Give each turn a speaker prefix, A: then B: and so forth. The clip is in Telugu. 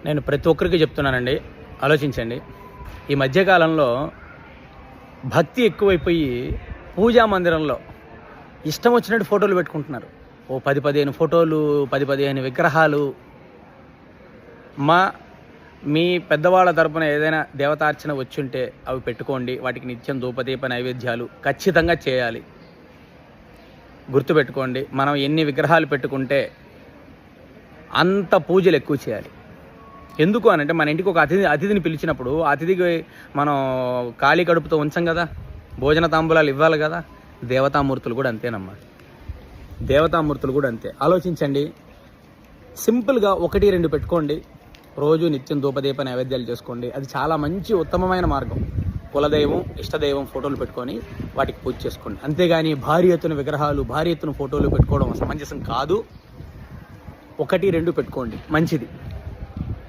A: నేను ప్రతి ఒక్కరికి చెప్తున్నానండి, ఆలోచించండి. ఈ మధ్యకాలంలో భక్తి ఎక్కువైపోయి పూజా మందిరంలో ఇష్టం వచ్చినట్టు ఫోటోలు పెట్టుకుంటున్నారు. ఓ 10-15 ఫోటోలు, 10-15 విగ్రహాలు. మీ పెద్దవాళ్ళ తరపున ఏదైనా దేవతార్చన వచ్చుంటే అవి పెట్టుకోండి. వాటికి నిత్యం ధూపదీప నైవేద్యాలు ఖచ్చితంగా చేయాలి. గుర్తుపెట్టుకోండి, మనం ఎన్ని విగ్రహాలు పెట్టుకుంటే అంత పూజలు ఎక్కువ చేయాలి. ఎందుకు అనంటే, మన ఇంటికి ఒక అతిథిని పిలిచినప్పుడు అతిథికి మనం ఖాళీ కడుపుతో ఉంచం కదా, భోజన తాంబూలాలు ఇవ్వాలి కదా. దేవతామూర్తులు కూడా అంతేనమ్మా, దేవతామూర్తులు కూడా అంతే. ఆలోచించండి, సింపుల్గా 1-2 పెట్టుకోండి. రోజు నిత్యం ధూపదీప నైవేద్యాలు చేసుకోండి. అది చాలా మంచి ఉత్తమమైన మార్గం. కులదైవం, ఇష్టదైవం ఫోటోలు పెట్టుకొని వాటికి పూజ చేసుకోండి. అంతేగాని భారీ ఎత్తున విగ్రహాలు, భారీ ఎత్తున ఫోటోలు పెట్టుకోవడం సమంజసం కాదు. 1-2 పెట్టుకోండి, మంచిది.